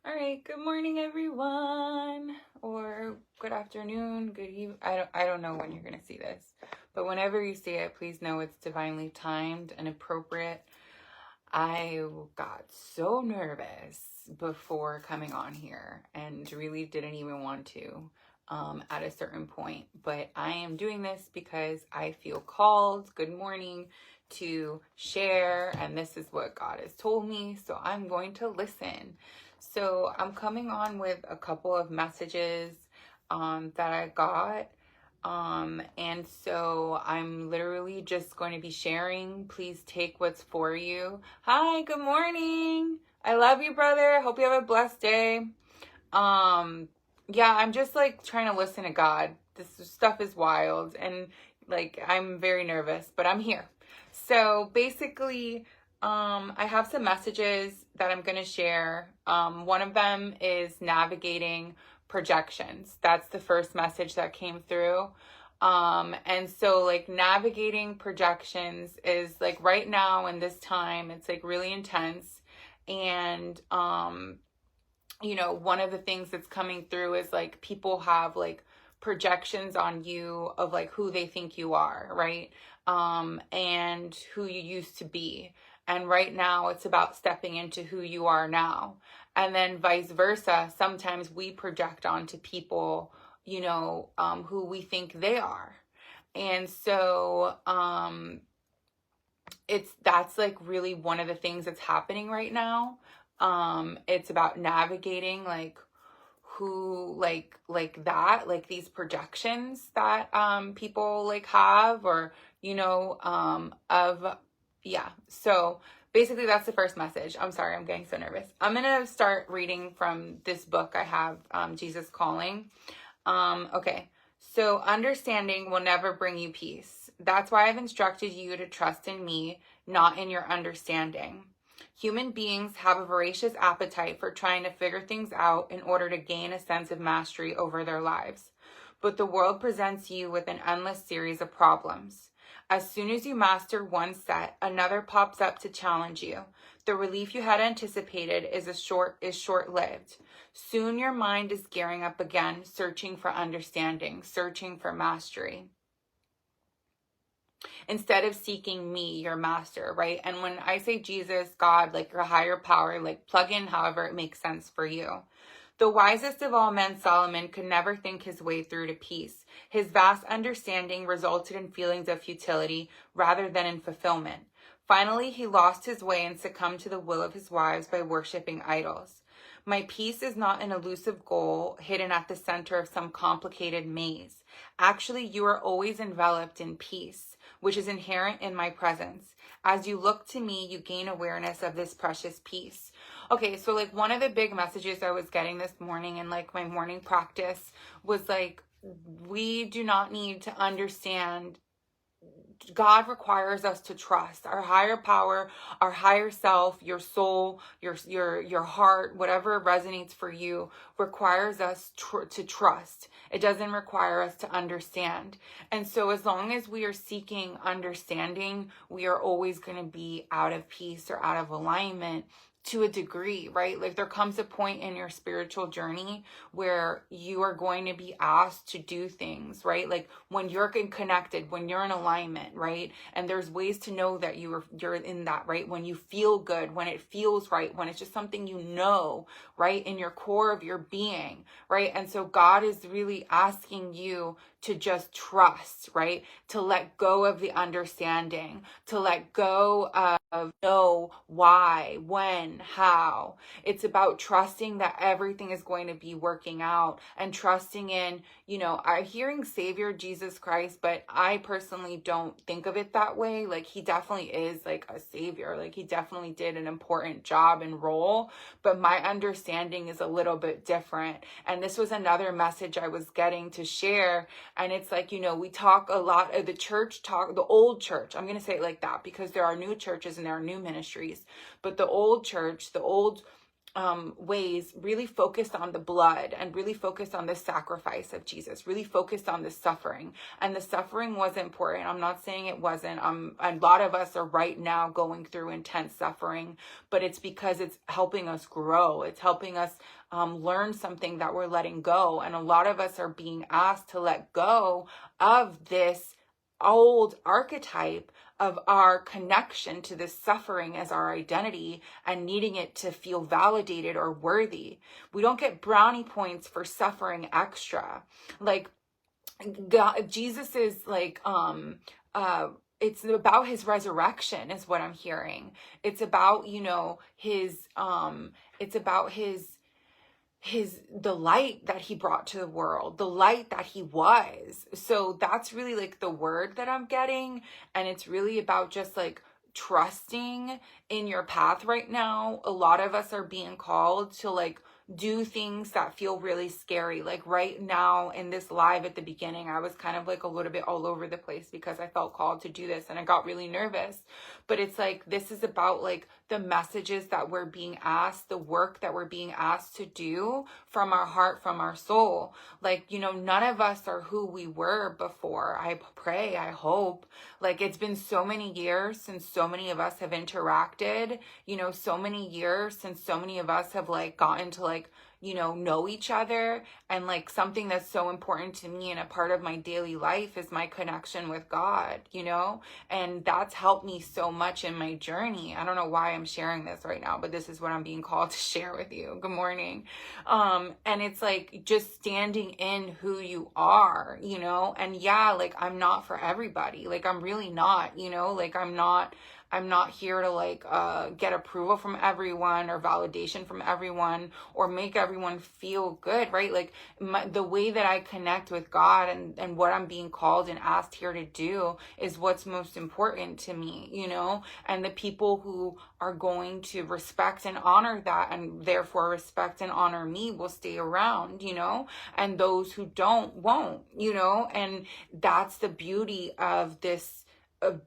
All right, good morning everyone, or good afternoon, good evening. I don't know when you're going to see this, but whenever you see it, please know it's divinely timed and appropriate. I got so nervous before coming on here and really didn't even want to at a certain point, but I am doing this because I feel called, good morning, to share, and this is what God has told me, so I'm going to listen. So I'm coming on with a couple of messages that I got. And so I'm literally just going to be sharing. Please take what's for you. Hi, good morning. I love you, brother. Hope you have a blessed day. Yeah, I'm just like trying to listen to God. This stuff is wild and like I'm very nervous, but I'm here. So basically, I have some messages that I'm going to share. One of them is navigating projections. That's the first message that came through. And so like navigating projections is like right now in this time, it's like really intense. And, one of the things that's coming through is like people have like projections on you of like who they think you are, right? And who you used to be. And right now it's about stepping into who you are now. And then vice versa, sometimes we project onto people, who we think they are. And so that's like really one of the things that's happening right now. It's about navigating like who like these projections that people like have, or of yeah. So basically that's the first message. I'm sorry, I'm getting so nervous. I'm gonna start reading from this book I have, Jesus Calling. Okay. So understanding will never bring you peace. That's why I've instructed you to trust in me, not in your understanding. Human beings have a voracious appetite for trying to figure things out in order to gain a sense of mastery over their lives. But the world presents you with an endless series of problems. As soon as you master one set, another pops up to challenge you. The relief you had anticipated is short-lived. Soon your mind is gearing up again, searching for understanding, searching for mastery, instead of seeking me, your master, right? And when I say Jesus, God, like your higher power, like plug in however it makes sense for you. The wisest of all men, Solomon, could never think his way through to peace. His vast understanding resulted in feelings of futility rather than in fulfillment. Finally, he lost his way and succumbed to the will of his wives by worshiping idols. My peace is not an elusive goal hidden at the center of some complicated maze. Actually, you are always enveloped in peace, which is inherent in my presence. As you look to me, you gain awareness of this precious peace. Okay, so like one of the big messages I was getting this morning in like my morning practice was like, we do not need to understand. God requires us to trust our higher power, our higher self, your soul, your heart, whatever resonates for you, requires us to trust. It doesn't require us to understand. And so as long as we are seeking understanding, we are always going to be out of peace or out of alignment to a degree, right? Like there comes a point in your spiritual journey where you are going to be asked to do things, right? Like when you're connected, when you're in alignment, right? And there's ways to know that you're in that, right? When you feel good, when it feels right, when it's just something right? In your core of your being, right? And so God is really asking you to just trust, right? To let go of the understanding, to let go of know why, when, how. It's about trusting that everything is going to be working out and trusting in, I'm hearing Savior Jesus Christ, but I personally don't think of it that way. Like he definitely is like a savior. Like he definitely did an important job and role, but my understanding is a little bit different. And this was another message I was getting to share. And it's like, we talk a lot of the old church. I'm going to say it like that because there are new churches and there are new ministries. But the old church, the old ways really focused on the blood and really focused on the sacrifice of Jesus, really focused on the suffering. And the suffering was important. I'm not saying it wasn't. A lot of us are right now going through intense suffering, but it's because it's helping us grow. It's helping us learn something that we're letting go. And a lot of us are being asked to let go of this old archetype of our connection to this suffering as our identity and needing it to feel validated or worthy. We don't get brownie points for suffering extra. Like God, Jesus is like, it's about his resurrection is what I'm hearing. It's about, it's about the light that he brought to the world, the light that he was. So that's really like the word that I'm getting. And it's really about just like trusting in your path right now. A lot of us are being called to like do things that feel really scary. Like right now in this live at the beginning, I was kind of like a little bit all over the place because I felt called to do this and I got really nervous. But it's like, this is about like the messages that we're being asked, the work that we're being asked to do from our heart, from our soul. Like, none of us are who we were before. I pray, I hope. Like, it's been so many years since so many of us have interacted, so many years since so many of us have like gotten to like, know each other. And like something that's so important to me and a part of my daily life is my connection with God, and that's helped me so much in my journey. I don't know why I'm sharing this right now, but this is what I'm being called to share with you. Good morning. And it's like just standing in who you are, and yeah, like I'm not for everybody. Like I'm really not, like I'm not here to like get approval from everyone or validation from everyone or make everyone feel good, right? Like the way that I connect with God and what I'm being called and asked here to do is what's most important to me, and the people who are going to respect and honor that and therefore respect and honor me will stay around, and those who don't won't, and that's the beauty of this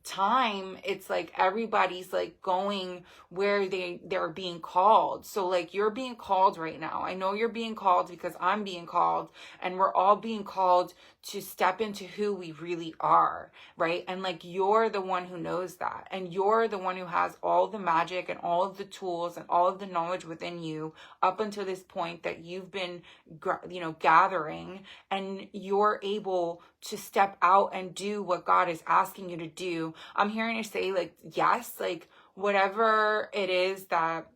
time. It's like everybody's like going where they're being called. So like you're being called right now. I know you're being called because I'm being called, and we're all being called to step into who we really are, right? And like you're the one who knows that, and you're the one who has all the magic and all of the tools and all of the knowledge within you up until this point that you've been gathering, and you're able to step out and do what God is asking you to do. I'm hearing you say like, yes, like whatever it is that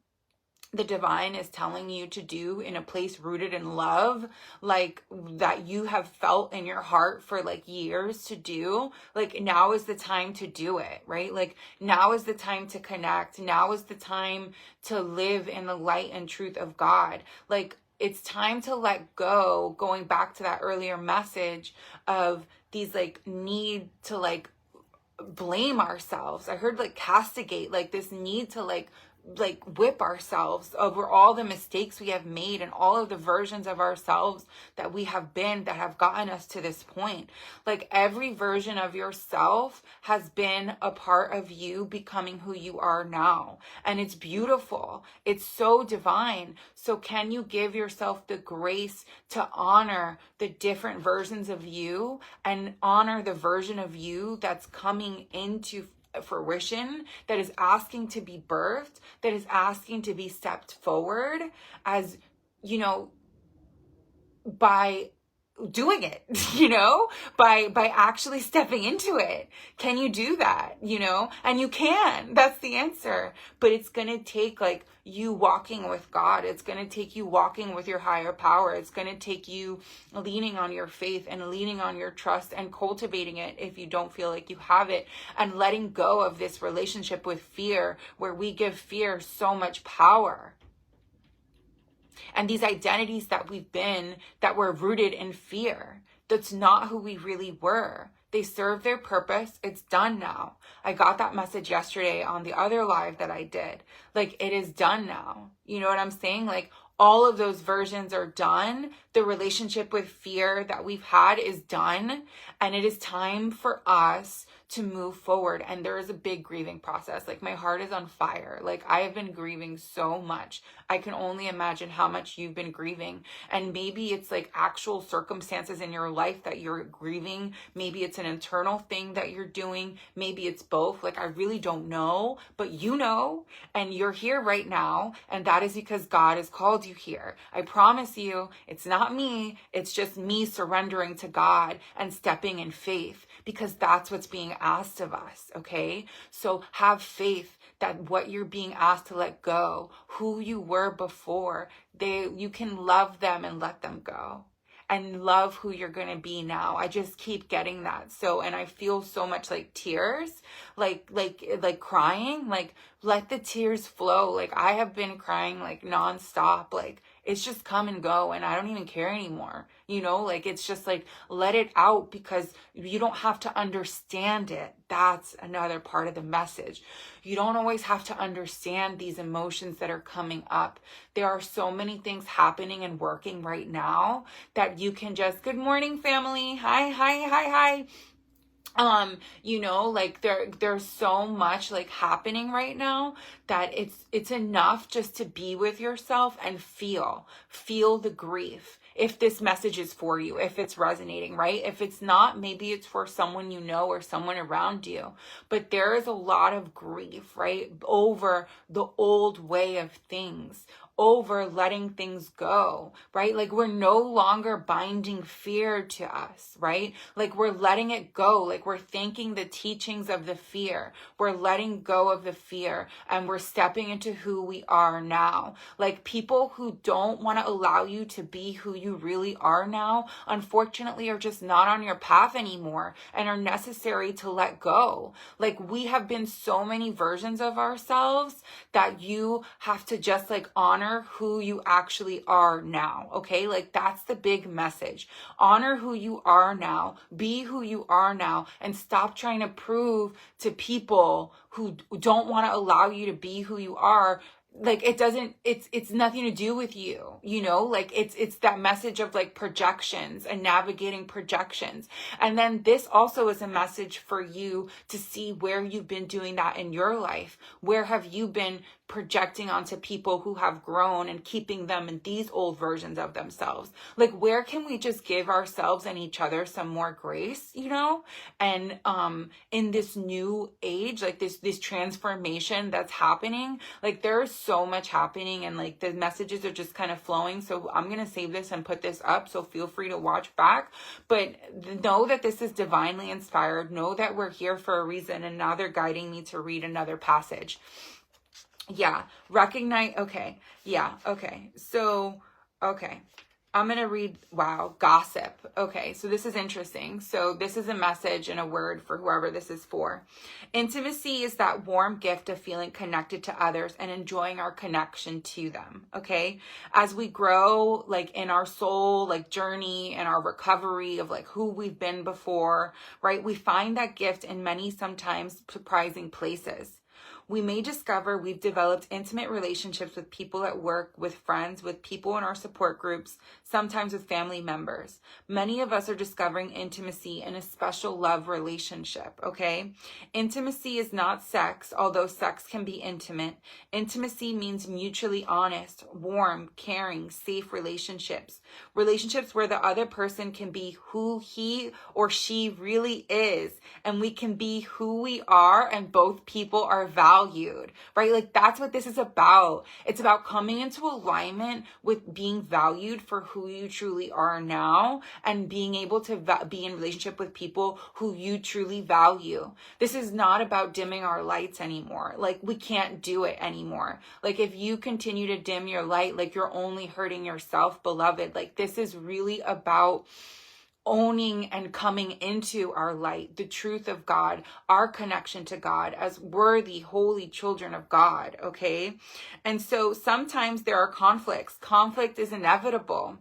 the divine is telling you to do in a place rooted in love, like that you have felt in your heart for like years to do, like now is the time to do it, right? Like now is the time to connect. Now is the time to live in the light and truth of God. Like it's time to let go, going back to that earlier message of these like need to like blame ourselves. I heard like castigate, like this need to like whip ourselves over all the mistakes we have made and all of the versions of ourselves that we have been that have gotten us to this point. Like every version of yourself has been a part of you becoming who you are now. And it's beautiful. It's so divine. So can you give yourself the grace to honor the different versions of you and honor the version of you that's coming into fruition, that is asking to be birthed, that is asking to be stepped forward, as by doing it, by actually stepping into it. Can you do that? And you can. That's the answer. But it's going to take like you walking with God. It's going to take you walking with your higher power. It's going to take you leaning on your faith and leaning on your trust and cultivating it if you don't feel like you have it, and letting go of this relationship with fear where we give fear so much power. And these identities that we've been, that were rooted in fear, that's not who we really were. They serve their purpose. It's done now. I got that message yesterday on the other live that I did. Like, it is done now. You know what I'm saying? Like, all of those versions are done. The relationship with fear that we've had is done. And it is time for us to move forward. And there is a big grieving process. Like, my heart is on fire. Like, I have been grieving so much. I can only imagine how much you've been grieving. And maybe it's like actual circumstances in your life that you're grieving. Maybe it's an internal thing that you're doing. Maybe it's both. Like, I really don't know, but you know, and you're here right now. And that is because God has called you here. I promise you, it's not me. It's just me surrendering to God and stepping in faith, because that's what's being asked of us. Okay. So have faith that what you're being asked to let go, who you were before, you can love them and let them go, and love who you're going to be now. I just keep getting that. So, and I feel so much like tears, like crying, like let the tears flow. Like, I have been crying like nonstop. Like, it's just come and go, and I don't even care anymore. You know, like, it's just like, let it out, because you don't have to understand it. That's another part of the message. You don't always have to understand these emotions that are coming up. There are so many things happening and working right now that you can just, good morning, family. Hi. You know, like there's so much like happening right now that it's enough just to be with yourself and feel the grief. If this message is for you, if it's resonating, right? If it's not, maybe it's for someone you know or someone around you. But there is a lot of grief, right? Over the old way of things, over letting things go, right? Like, we're no longer binding fear to us, right? Like, we're letting it go. Like, we're thinking the teachings of the fear. We're letting go of the fear, and we're stepping into who we are now. Like, people who don't want to allow you to be who you really are now, unfortunately, are just not on your path anymore and are necessary to let go. Like, we have been so many versions of ourselves that you have to just like honor who you actually are now. Okay. Like, that's the big message. Honor who you are now, be who you are now, and stop trying to prove to people who don't want to allow you to be who you are. Like, it's nothing to do with you, you know, like it's that message of like projections and navigating projections. And then this also is a message for you to see where you've been doing that in your life. Where have you been projecting onto people who have grown and keeping them in these old versions of themselves? Like, where can we just give ourselves and each other some more grace, you know? And in this new age, like this transformation that's happening, like there's so much happening, and like the messages are just kind of flowing. So I'm going to save this and put this up, so feel free to watch back. But know that this is divinely inspired. Know that we're here for a reason, and now they're guiding me to read another passage. Yeah, recognize, okay, yeah, okay, so, okay, I'm going to read, wow, gossip. Okay, so this is interesting. So this is a message and a word for whoever this is for. Intimacy is that warm gift of feeling connected to others and enjoying our connection to them, okay? As we grow, like, in our soul, like, journey and our recovery of, like, who we've been before, right? We find that gift in many, sometimes surprising places. We may discover we've developed intimate relationships with people at work, with friends, with people in our support groups, sometimes with family members. Many of us are discovering intimacy in a special love relationship, okay? Intimacy is not sex, although sex can be intimate. Intimacy means mutually honest, warm, caring, safe relationships. Relationships where the other person can be who he or she really is, and we can be who we are, and both people are valued, right? Like, that's what this is about. It's about coming into alignment with being valued for who you truly are now, and being able to be in relationship with people who you truly value. This is not about dimming our lights anymore. Like, we can't do it anymore. Like, if you continue to dim your light, like, you're only hurting yourself, beloved. Like, this is really about owning and coming into our light, the truth of God, our connection to God as worthy, holy children of God, okay? And so sometimes there are conflicts. Conflict is inevitable.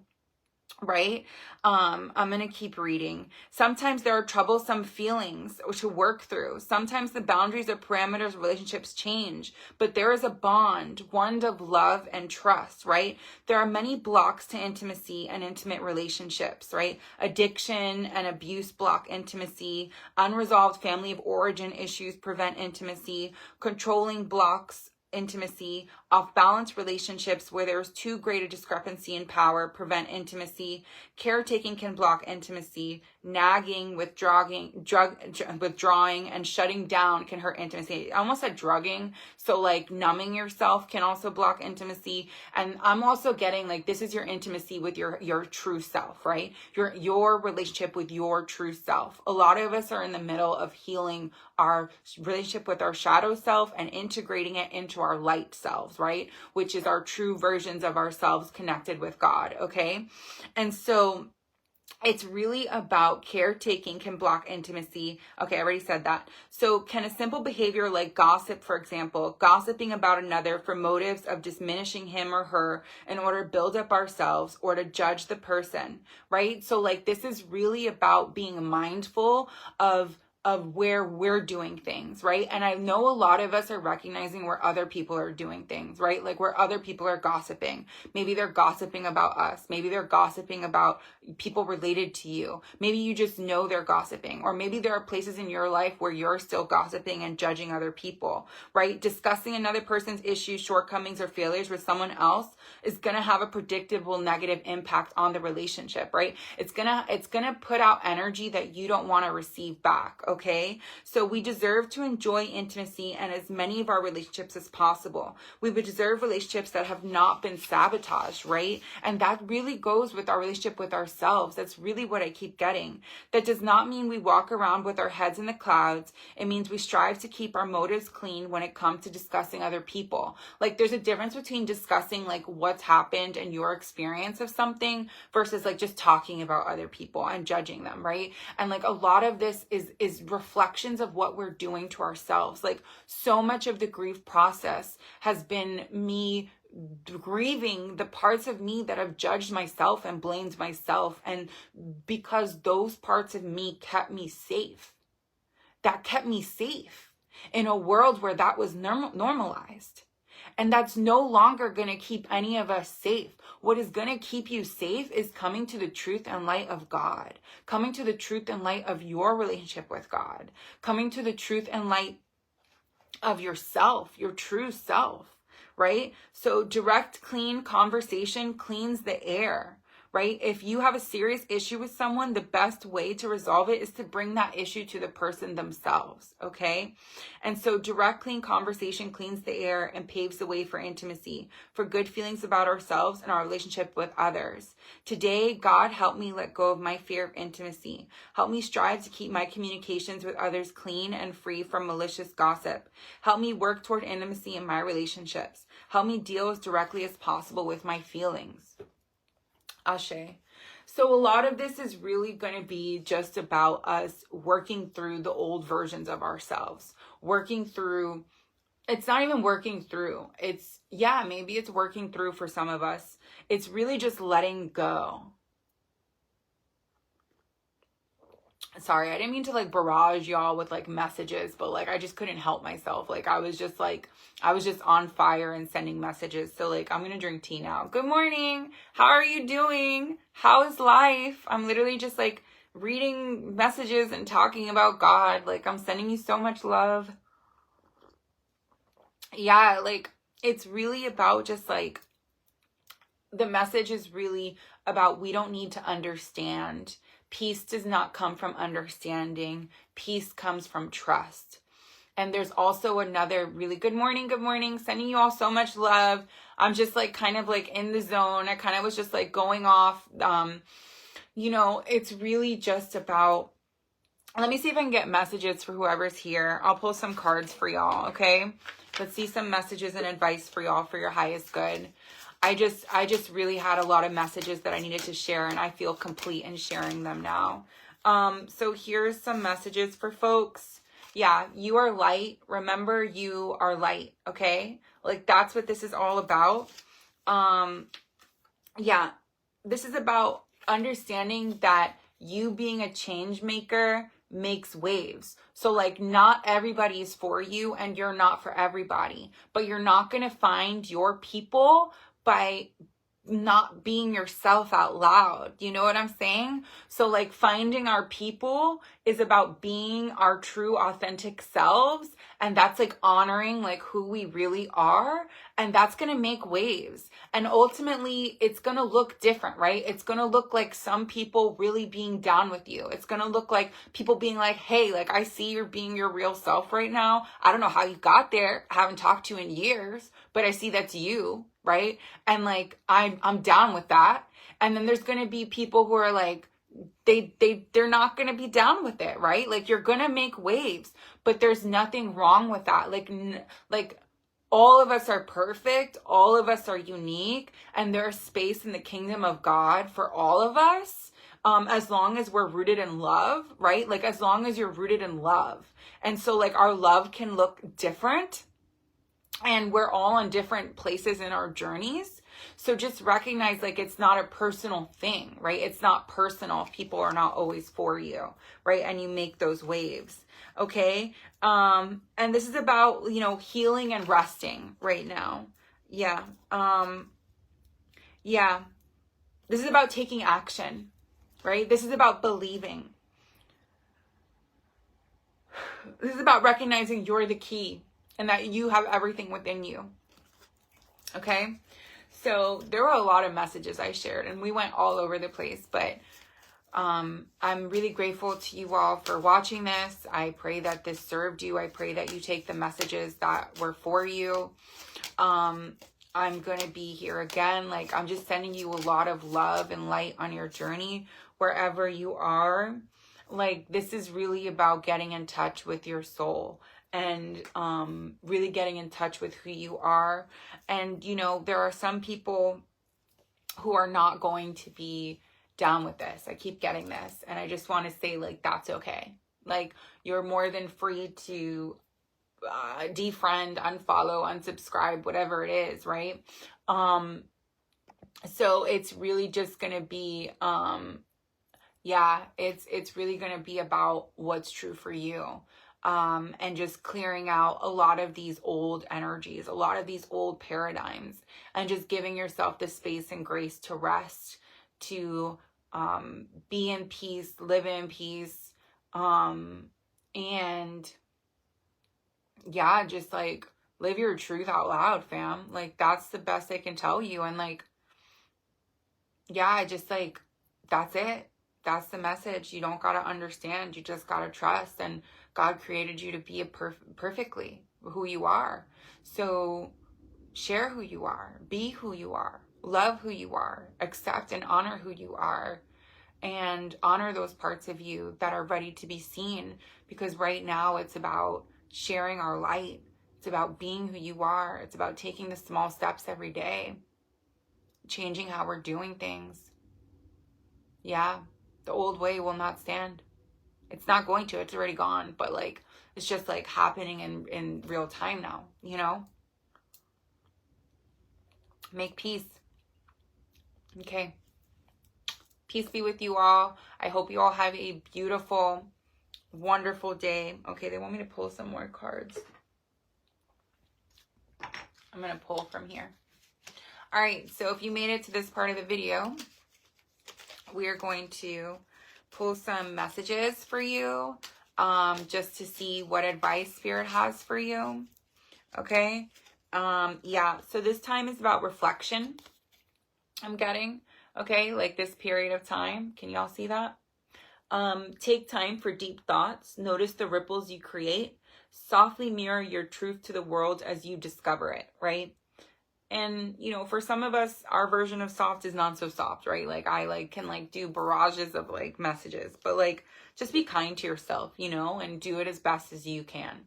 right? I'm going to keep reading. Sometimes there are troublesome feelings to work through. Sometimes the boundaries or parameters of relationships change, but there is a bond, one of love and trust, right? There are many blocks to intimacy and intimate relationships, right? Addiction and abuse block intimacy. Unresolved family of origin issues prevent intimacy. Controlling blocks intimacy. Off-balance relationships where there's too great a discrepancy in power prevent intimacy. Caretaking can block intimacy. Nagging, withdrawing, and shutting down can hurt intimacy. I almost said drugging. So like numbing yourself can also block intimacy. And I'm also getting like, this is your intimacy with your true self, right? Your relationship with your true self. A lot of us are in the middle of healing our relationship with our shadow self and integrating it into our light selves, right? Which is our true versions of ourselves connected with God, okay? And so it's really about caretaking can block intimacy. Okay, I already said that. So can a simple behavior like gossip, for example, gossiping about another for motives of diminishing him or her in order to build up ourselves or to judge the person, right? So like this is really about being mindful of where we're doing things, right? And I know a lot of us are recognizing where other people are doing things, right? Like where other people are gossiping. Maybe they're gossiping about us. Maybe they're gossiping about people related to you. Maybe you just know they're gossiping. Or maybe there are places in your life where you're still gossiping and judging other people, right? Discussing another person's issues, shortcomings, or failures with someone else is going to have a predictable negative impact on the relationship, right? It's going to put out energy that you don't want to receive back, okay? So we deserve to enjoy intimacy and as many of our relationships as possible. We would deserve relationships that have not been sabotaged, right? And that really goes with our relationship with ourselves. That's really what I keep getting. That does not mean we walk around with our heads in the clouds. It means we strive to keep our motives clean when it comes to discussing other people. Like there's a difference between discussing like what's happened and your experience of something versus like just talking about other people and judging them, right? And like a lot of this is reflections of what we're doing to ourselves. Like so much of the grief process has been me grieving the parts of me that have judged myself and blamed myself, and because those parts of me kept me safe. That kept me safe in a world where that was normalized. And that's no longer going to keep any of us safe. What is going to keep you safe is coming to the truth and light of God, coming to the truth and light of your relationship with God, coming to the truth and light of yourself, your true self, right? So direct, clean conversation cleans the air, right? If you have a serious issue with someone, the best way to resolve it is to bring that issue to the person themselves, okay? And so direct, clean conversation cleans the air and paves the way for intimacy, for good feelings about ourselves and our relationship with others. Today, God, help me let go of my fear of intimacy. Help me strive to keep my communications with others clean and free from malicious gossip. Help me work toward intimacy in my relationships. Help me deal as directly as possible with my feelings. Ashe. So a lot of this is really going to be just about us working through the old versions of ourselves. Working through, it's not even working through. It's, yeah, maybe it's working through for some of us. It's really just letting go. Sorry, I didn't mean to like barrage y'all with like messages, but like I just couldn't help myself. Like I was just on fire and sending messages. So like I'm gonna drink tea now. Good morning. How are you doing? How is life? I'm literally just like reading messages and talking about God. Like I'm sending you so much love. Yeah, like it's really about just like the message is really about we don't need to understand. Peace does not come from understanding. Peace comes from trust. And there's also another really good morning, sending you all so much love. I'm just like kind of like in the zone. I kind of was just like going off. You know, it's really just about, let me see if I can get messages for whoever's here. I'll pull some cards for y'all, okay? Let's see some messages and advice for y'all for your highest good. I just really had a lot of messages that I needed to share, and I feel complete in sharing them now. So here's some messages for folks. Yeah, you are light. Remember, you are light, okay? Like, that's what this is all about. Yeah, this is about understanding that you being a change maker makes waves. So like not everybody is for you and you're not for everybody, but you're not going to find your people by not being yourself out loud. You know what I'm saying? So like finding our people is about being our true authentic selves, and that's like honoring like who we really are, and that's going to make waves. And ultimately it's going to look different, right? It's going to look like some people really being down with you. It's going to look like people being like, hey, like I see you're being your real self right now. I don't know how you got there. I haven't talked to you in years, but I see that's you, right? And like I'm down with that. And then there's going to be people who are like they're not going to be down with it, right? Like you're going to make waves, but there's nothing wrong with that. Like all of us are perfect, all of us are unique, and there's space in the kingdom of God for all of us. As long as we're rooted in love, right? Like as long as you're rooted in love. And so like our love can look different, and we're all on different places in our journeys. So just recognize like it's not a personal thing, right? It's not personal. People are not always for you, right? And you make those waves, okay? And this is about, you know, healing and resting right now. Yeah. Yeah. This is about taking action, right? This is about believing. This is about recognizing you're the key and that you have everything within you. Okay? So there were a lot of messages I shared and we went all over the place, but I'm really grateful to you all for watching this. I pray that this served you. I pray that you take the messages that were for you. I'm going to be here again. Like I'm just sending you a lot of love and light on your journey wherever you are. Like this is really about getting in touch with your soul and really getting in touch with who you are. And, you know, there are some people who are not going to be down with this. I keep getting this. And I just want to say, like, that's okay. Like, you're more than free to defriend, unfollow, unsubscribe, whatever it is, right? So it's really just going to be, yeah, it's really going to be about what's true for you. And just clearing out a lot of these old energies, a lot of these old paradigms, and just giving yourself the space and grace to rest, to be in peace, live in peace, and yeah, just like live your truth out loud, fam. Like that's the best I can tell you. And like, yeah, just like, that's it. That's the message. You don't got to understand. You just got to trust. And God created you to be perfectly who you are. So share who you are. Be who you are. Love who you are. Accept and honor who you are. And honor those parts of you that are ready to be seen. Because right now it's about sharing our light. It's about being who you are. It's about taking the small steps every day. Changing how we're doing things. Yeah. The old way will not stand. It's not going to. It's already gone. But like, it's just like happening in real time now, you know? Make peace. Okay. Peace be with you all. I hope you all have a beautiful, wonderful day. Okay, they want me to pull some more cards. I'm going to pull from here. All right, so if you made it to this part of the video, we are going to pull some messages for you, just to see what advice Spirit has for you. Okay. Yeah. So this time is about reflection. I'm getting, okay. Like this period of time. Can y'all see that? Take time for deep thoughts. Notice the ripples you create. Softly mirror your truth to the world as you discover it. Right. And, you know, for some of us, our version of soft is not so soft, right? Like I can do barrages of like messages, but like just be kind to yourself, you know, and do it as best as you can.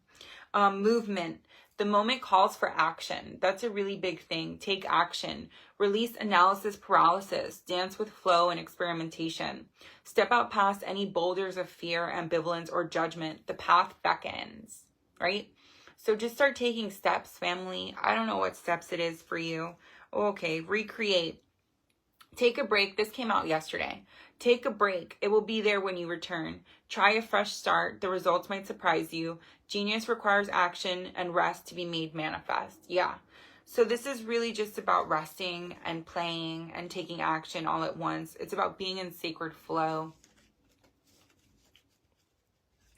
Movement. The moment calls for action. That's a really big thing. Take action. Release analysis paralysis. Dance with flow and experimentation. Step out past any boulders of fear, ambivalence, or judgment. The path beckons, right? So just start taking steps, family. I don't know what steps it is for you. Okay, recreate. Take a break. This came out yesterday. Take a break. It will be there when you return. Try a fresh start. The results might surprise you. Genius requires action and rest to be made manifest. Yeah. So this is really just about resting and playing and taking action all at once. It's about being in sacred flow.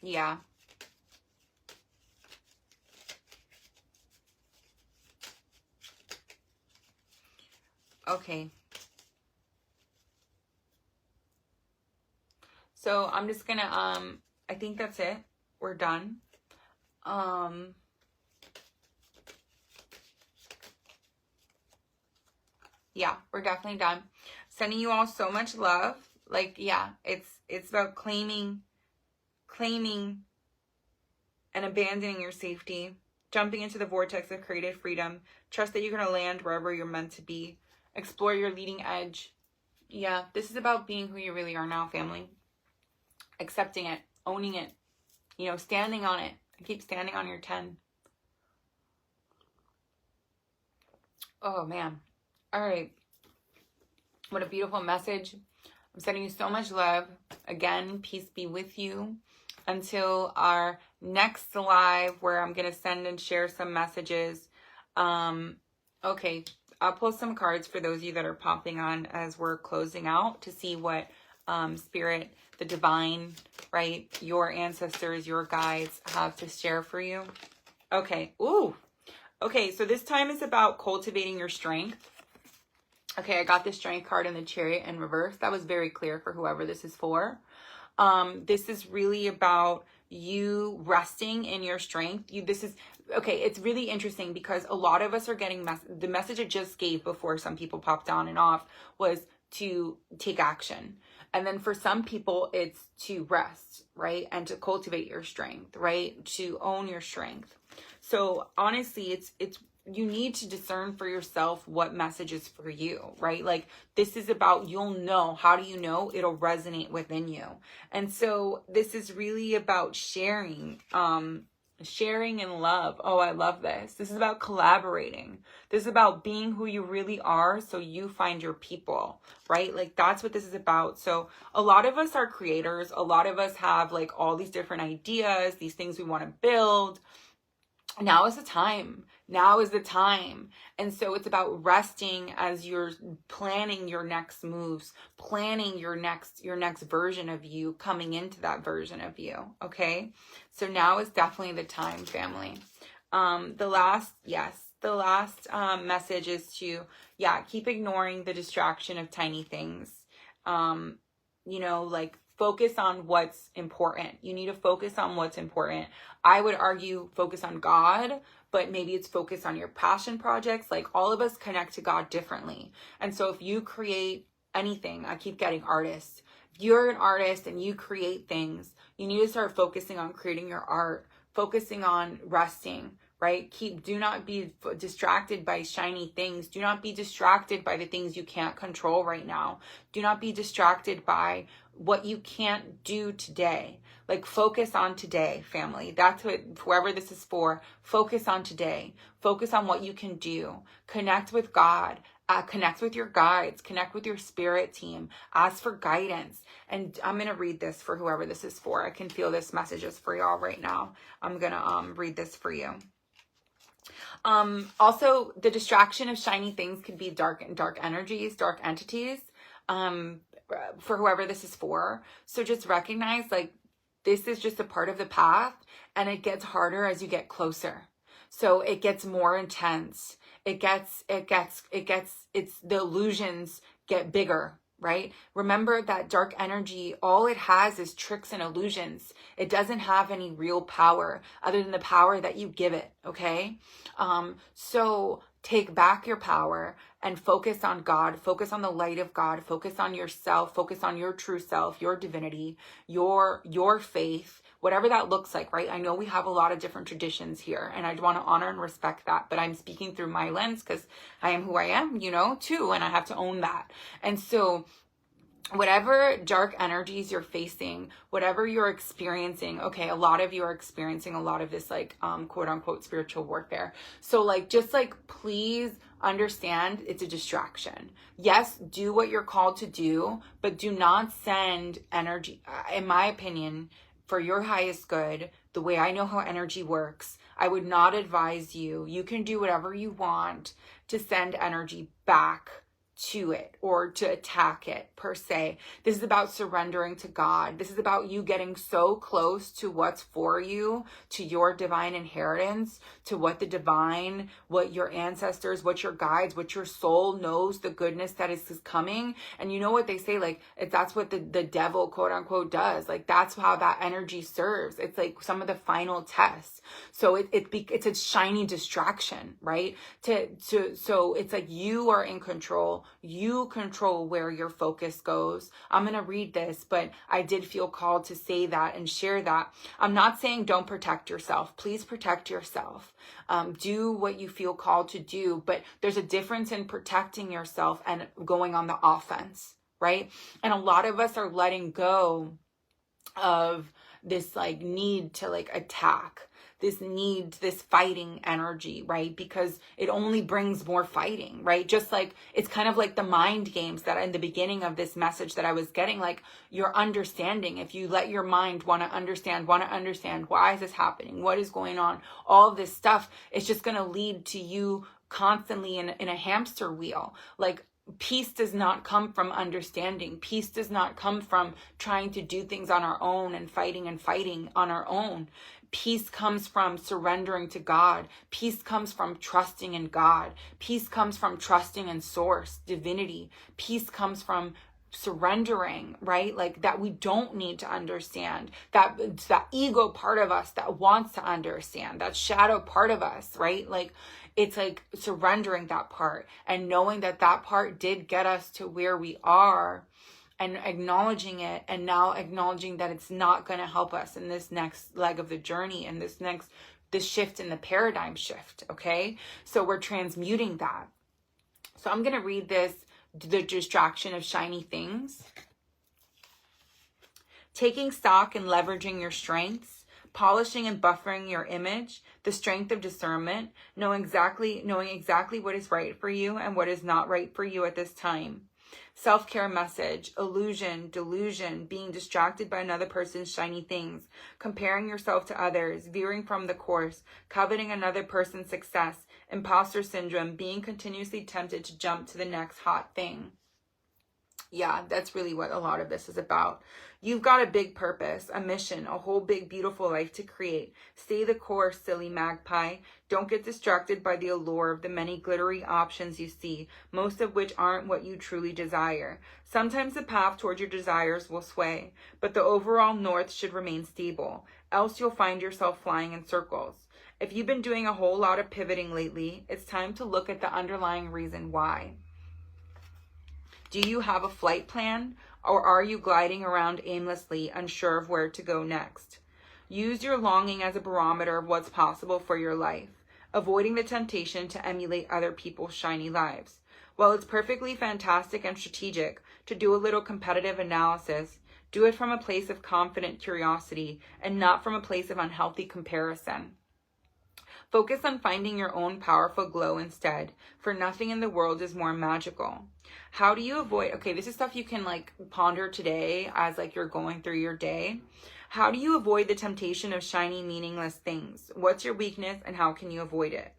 Yeah. Okay. So I'm just gonna, I think that's it. We're done. Yeah, we're definitely done. Sending you all so much love. Like, yeah, it's about claiming and abandoning your safety, jumping into the vortex of creative freedom. Trust that you're going to land wherever you're meant to be. Explore your leading edge. Yeah, this is about being who you really are now, family. Accepting it, owning it, you know, standing on it. Keep standing on your 10. Oh, man. All right. What a beautiful message. I'm sending you so much love. Again, peace be with you. Until our next live where I'm going to send and share some messages. Okay, I'll pull some cards for those of you that are popping on as we're closing out to see what Spirit, the divine, right, your ancestors, your guides have to share for you. Okay, ooh. Okay, so this time is about cultivating your strength. Okay, I got the strength card in the Chariot in reverse. That was very clear for whoever this is for. This is really about you resting in your strength. Okay, it's really interesting because a lot of us are getting the message I just gave before some people popped on and off was to take action. And then for some people, it's to rest, right? And to cultivate your strength, right? To own your strength. So honestly, it's you need to discern for yourself what message is for you, right? Like this is about, you'll know. How do you know? It'll resonate within you. And so this is really about sharing in love. Oh, I love this. This is about collaborating. This is about being who you really are so you find your people, right? Like that's what this is about. So a lot of us are creators. A lot of us have like all these different ideas, these things we want to build. Now is the time. Now is the time. And so it's about resting as you're planning your next moves, planning your next version of you, coming into that version of you. Okay. So now is definitely the time, family. The last message is to, keep ignoring the distraction of tiny things. Like focus on what's important. You need to focus on what's important. I would argue focus on God, but maybe it's focus on your passion projects. Like all of us connect to God differently. And so if you create anything, I keep getting artists. If you're an artist and you create things, you need to start focusing on creating your art, focusing on resting, right? Do not be distracted by shiny things. Do not be distracted by the things you can't control right now. Do not be distracted by what you can't do today. Like focus on today, family. That's what, whoever this is for, focus on today. Focus on what you can do. Connect with God. Connect with your guides. Connect with your spirit team. Ask for guidance. And I'm going to read this for whoever this is for. I can feel this message is for y'all right now. I'm going to read this for you. Also, the distraction of shiny things could be dark energies, dark entities, for whoever this is for. So just recognize like this is just a part of the path and it gets harder as you get closer. So it gets more intense. It's the illusions get bigger, right? Remember that dark energy, all it has is tricks and illusions. It doesn't have any real power other than the power that you give it, okay? So take back your power and focus on God, focus on the light of God, focus on yourself, focus on your true self, your divinity, your faith, whatever that looks like, right? I know we have a lot of different traditions here and I want to honor and respect that, but I'm speaking through my lens because I am who I am, too, and I have to own that. And so whatever dark energies you're facing, whatever you're experiencing, okay, a lot of you are experiencing a lot of this like quote unquote spiritual warfare. So like, just like, please understand it's a distraction. Yes, do what you're called to do, but do not send energy, in my opinion, for your highest good. The way I know how energy works, I would not advise you. You can do whatever you want to send energy back to it or to attack it per se. This is about surrendering to God. This is about you getting so close to what's for you, to your divine inheritance, to what the divine, what your ancestors, what your guides, what your soul knows, the goodness that is coming. And you know what they say, like, that's what the devil, quote unquote, does. Like, that's how that energy serves. It's like some of the final tests. So it's a shiny distraction, right? So it's like you are in control. You control where your focus goes. I'm going to read this, but I did feel called to say that and share that. I'm not saying don't protect yourself. Please protect yourself. Do what you feel called to do, but there's a difference in protecting yourself and going on the offense, right? And a lot of us are letting go of this like need to like attack, this fighting energy, right? Because it only brings more fighting, right? Just like, it's kind of like the mind games that in the beginning of this message that I was getting, like, you're understanding. If you let your mind want to understand, why is this happening? What is going on? All of this stuff, it's just going to lead to you constantly in a hamster wheel. Like, peace does not come from understanding. Peace does not come from trying to do things on our own and fighting on our own. Peace comes from surrendering to God. Peace comes from trusting in God. Peace comes from trusting in source, divinity. Peace comes from surrendering, right? Like, that we don't need to understand, that ego part of us that wants to understand, that shadow part of us, right? Like, it's like surrendering that part and knowing that that did get us to where we are, and acknowledging it, and now acknowledging that it's not going to help us in this next leg of the journey and this shift in the paradigm shift. Okay. So we're transmuting that. So I'm going to read this, the distraction of shiny things. Taking stock and leveraging your strengths, polishing and buffering your image, the strength of discernment, knowing exactly what is right for you and what is not right for you at this time. Self-care message, illusion, delusion, being distracted by another person's shiny things, comparing yourself to others, veering from the course, coveting another person's success, imposter syndrome, being continuously tempted to jump to the next hot thing. Yeah, that's really what a lot of this is about. You've got a big purpose, a mission, a whole big beautiful life to create. Stay the course, silly magpie. Don't get distracted by the allure of the many glittery options you see, most of which aren't what you truly desire. Sometimes the path toward your desires will sway, but the overall north should remain stable, else you'll find yourself flying in circles. If you've been doing a whole lot of pivoting lately, it's time to look at the underlying reason why. Do you have a flight plan, or are you gliding around aimlessly, unsure of where to go next? Use your longing as a barometer of what's possible for your life, avoiding the temptation to emulate other people's shiny lives. While it's perfectly fantastic and strategic to do a little competitive analysis, do it from a place of confident curiosity and not from a place of unhealthy comparison. Focus on finding your own powerful glow instead, for nothing in the world is more magical. How do you avoid, okay, this is stuff you can like ponder today as like you're going through your day. How do you avoid the temptation of shiny, meaningless things? What's your weakness and how can you avoid it?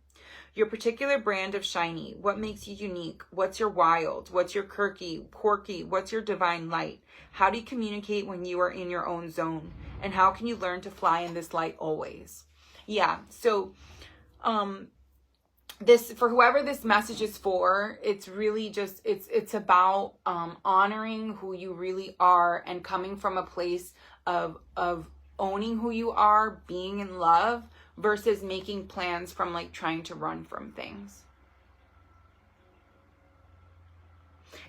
Your particular brand of shiny, what makes you unique? What's your wild? What's your quirky? What's your divine light? How do you communicate when you are in your own zone? And how can you learn to fly in this light always? Yeah, so this, for whoever this message is for, it's really just, it's about honoring who you really are and coming from a place of owning who you are, being in love, versus making plans from like trying to run from things.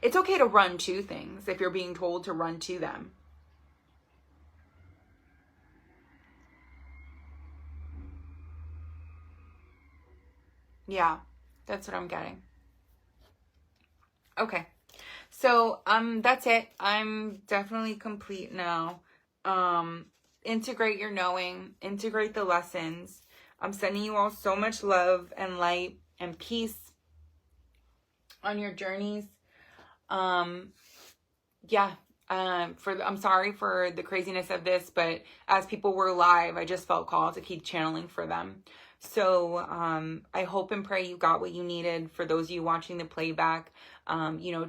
It's okay to run to things if you're being told to run to them. Yeah, that's what I'm getting. Okay, So that's it. I'm definitely complete now. Integrate your knowing, integrate the lessons. I'm sending you all so much love and light and peace on your journeys. Yeah. I'm sorry for the craziness of this, but as people were live, I just felt called to keep channeling for them. So I hope and pray you got what you needed. For those of you watching the playback,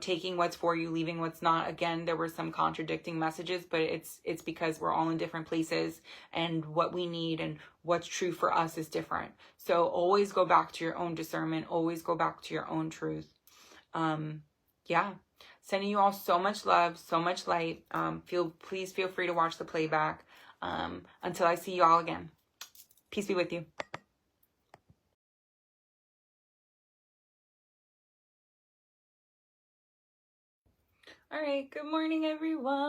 taking what's for you, leaving what's not. Again, there were some contradicting messages, but it's because we're all in different places, and what we need and what's true for us is different. So always go back to your own discernment. Always go back to your own truth. Yeah. Sending you all so much love, so much light. Please feel free to watch the playback. Until I see you all again. Peace be with you. All right. Good morning, everyone.